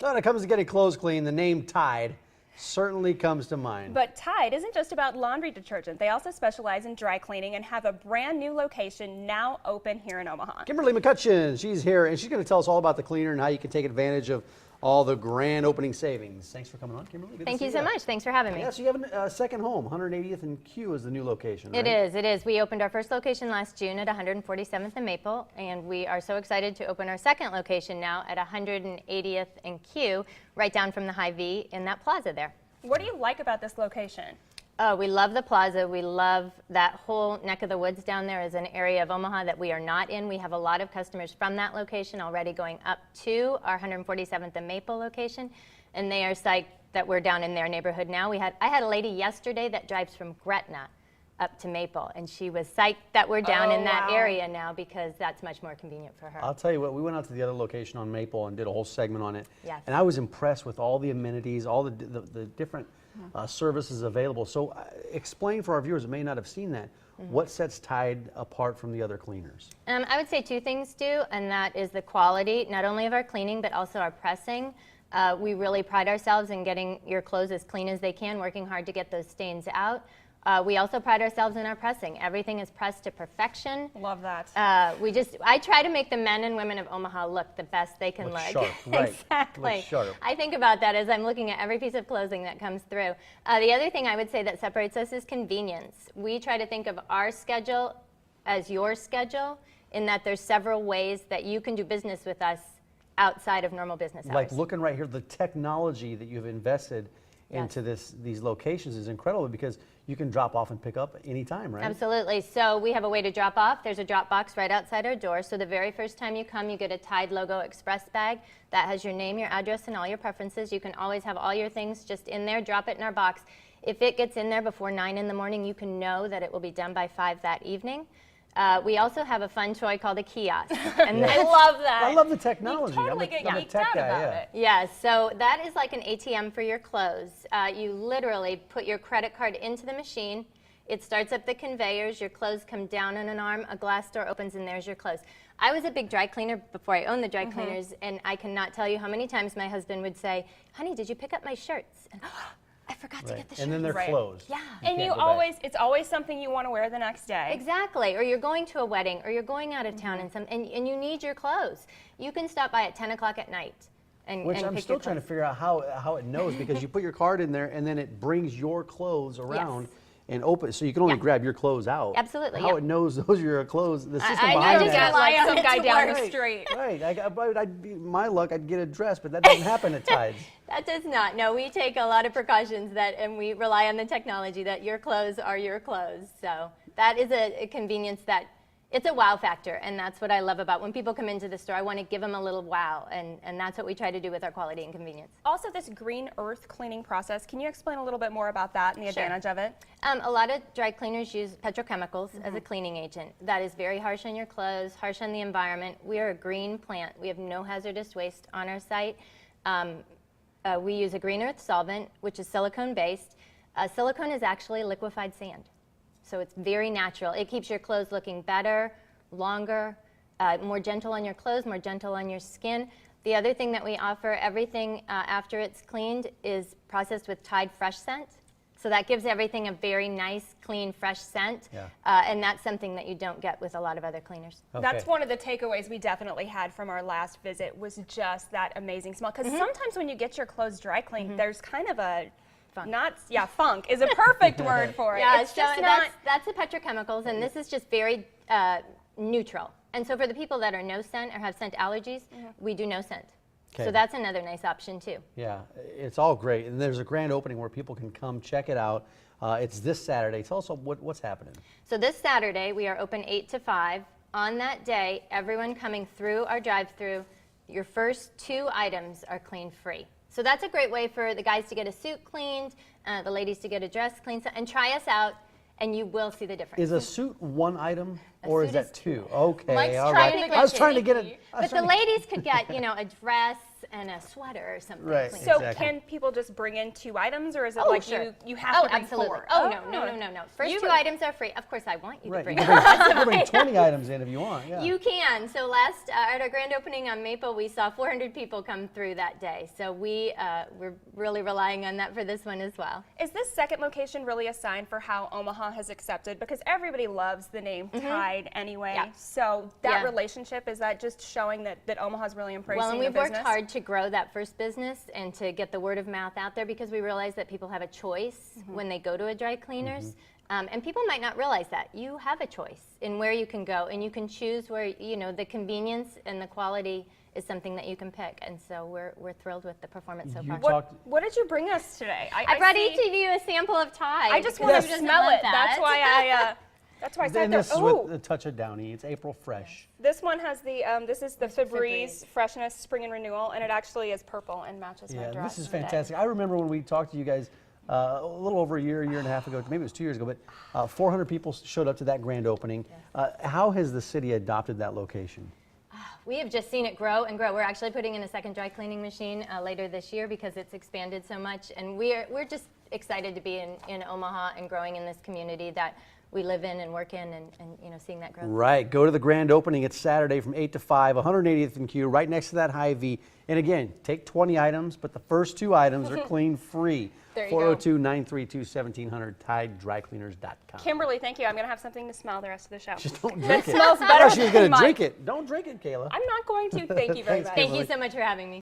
So when it comes to getting clothes clean, the name Tide certainly comes to mind. But Tide isn't just about laundry detergent. They also specialize in dry cleaning and have a brand new location now open here in Omaha. Kimberly McCutcheon, she's here, and she's going to tell us all about the cleaner and how you can take advantage of all the grand opening savings. Thanks for coming on, Kimberly. Good Thank you so much. Thanks for having me. Yeah, so you have a second home, 180th and Q is the new location, right? It is. We opened our first location last June at 147th and Maple, and we are so excited to open our second location now at 180th and Q, right down from the High V in that plaza there. What do you like about this location? Oh, we love the plaza. We love that whole neck of the woods down there is an area of Omaha that we are not in. We have a lot of customers from that location already going up to our 147th and Maple location, and they are psyched that we're down in their neighborhood now. I had a lady yesterday that drives from Gretna up to Maple, and she was psyched that we're down in that area now because that's much more convenient for her. I'll tell you what, we went out to the other location on Maple and did a whole segment on it. Yes. And I was impressed with all the amenities, all the different services available. So explain for our viewers that may not have seen that, what sets Tide apart from the other cleaners? I would say two things, Stu, and that is the quality, not only of our cleaning, but also our pressing. We really pride ourselves in getting your clothes as clean as they can, working hard to get those stains out. We also pride ourselves in our pressing. Everything is pressed to perfection. Love that. I try to make the men and women of Omaha look the best they can look. Sharp, right. Exactly. Look sharp. I think about that as I'm looking at every piece of clothing that comes through. The other thing I would say that separates us is convenience. We try to think of our schedule as your schedule, in that there's several ways that you can do business with us outside of normal business hours. Like looking right here, the technology that you've invested into these locations is incredible because you can drop off and pick up anytime, right? Absolutely. So we have a way to drop off. There's a drop box right outside our door. So the very first time you come, you get a Tide logo express bag that has your name, your address, and all your preferences. You can always have all your things just in there, drop it in our box. If it gets in there before 9 in the morning, you can know that it will be done by 5 that evening. We also have a fun toy called a kiosk. And I love that. I love the technology. You totally I'm get a geeked tech out guy, about yeah. it. Yeah, so that is like an ATM for your clothes. You literally put your credit card into the machine. It starts up the conveyors. Your clothes come down on an arm. A glass door opens, and there's your clothes. I was a big dry cleaner before I owned the dry cleaners, and I cannot tell you how many times my husband would say, "Honey, did you pick up my shirts?" And, I forgot to get the shirts. And then they're closed. Yeah. And it's always something you want to wear the next day. Exactly. Or you're going to a wedding, or you're going out of town, and you need your clothes. You can stop by at 10 o'clock at night and Which I'm pick still your trying to clothes. figure out how it knows, because you put your card in there and then it brings your clothes around. Yes. And open, so you can only grab your clothes out. Absolutely, How it knows those are your clothes, the system I behind just that. Rely on some it guy to down work. the street. Right, my luck, I'd get a dress, but that doesn't happen at Tides. That does not. No, we take a lot of precautions and we rely on the technology that your clothes are your clothes. So that is a convenience that it's a wow factor, and that's what I love about when people come into the store. I want to give them a little wow, and that's what we try to do with our quality and convenience. Also, this green earth cleaning process, can you explain a little bit more about that and the advantage of it? A lot of dry cleaners use petrochemicals as a cleaning agent. That is very harsh on your clothes, harsh on the environment. We are a green plant. We have no hazardous waste on our site. We use a green earth solvent, which is silicone-based. Silicone is actually liquefied sand. So it's very natural. It keeps your clothes looking better, longer, more gentle on your clothes, more gentle on your skin. The other thing that we offer, everything after it's cleaned is processed with Tide Fresh Scent. So that gives everything a very nice, clean, fresh scent. Yeah. And that's something that you don't get with a lot of other cleaners. Okay. That's one of the takeaways we definitely had from our last visit, was just that amazing smell. Because sometimes when you get your clothes dry cleaned, there's kind of a funk is a perfect word for it. Yeah, it's just not. That's the petrochemicals, and this is just very neutral. And so for the people that are no scent or have scent allergies, we do no scent. Okay. So that's another nice option too. Yeah, it's all great. And there's a grand opening where people can come check it out. It's this Saturday. Tell us what's happening. So this Saturday, we are open 8 to 5. On that day, everyone coming through our drive-through, your first 2 items are cleaned free. So that's a great way for the guys to get a suit cleaned, the ladies to get a dress cleaned, and try us out, and you will see the difference. Is a suit one item, or is suit that is 2? Okay, Mike's all trying right. to I was get trying to get sneaky. it. But the ladies could get, a dress, and a sweater or something. Right. clean. So Exactly. can people just bring in 2 items, or is it Oh, like sure. you have Oh, to bring absolutely. 4? Oh, no. First You- 2 items are free. Of course, I want you to Right. bring You them. can bring 20 items in if you want. Yeah. You can. So last at our grand opening on Maple, we saw 400 people come through that day. So we're really relying on that for this one as well. Is this second location really a sign for how Omaha has accepted? Because everybody loves the name Tide anyway. Yeah. So that Yeah. relationship, is that just showing that Omaha's really embracing Well, and the we've worked business? hard to grow that first business and to get the word of mouth out there, because we realize that people have a choice when they go to a dry cleaners. And people might not realize that. You have a choice in where you can go, and you can choose where, the convenience and the quality is something that you can pick. And so we're thrilled with the performance so You far. talked- What did you bring us today? I brought see- each of you a sample of Tide. I just because want who to doesn't smell want it. that? That's why I. That's why I said And there. this is Oh, with a touch of Downy. It's April Fresh. this one has the. This is the Febreze. Febreze Freshness Spring and Renewal, and it actually is purple and matches my Yeah, dress. this is fantastic. I remember when we talked to you guys a little over a year and a half ago, maybe it was 2 years ago, but 400 people showed up to that grand opening. How has the city adopted that location? We have just seen it grow and grow. We're actually putting in a second dry cleaning machine later this year because it's expanded so much, and we're just excited to be in Omaha and growing in this community that we live in and work in, and seeing that growth. Right. Go to the grand opening. It's Saturday from 8 to 5, 180th and Q, right next to that Hy-Vee. And again, take 20 items, but the first 2 items are clean free. There you go. 402-932-1700, TideDryCleaners.com. Kimberly, thank you. I'm gonna have something to smell the rest of the show. Just don't That drink it. smells I better thought she was than going to mine. drink it. Don't drink it, Kayla. I'm not going to. Thank you very Thanks, much. Thank you so much for having me.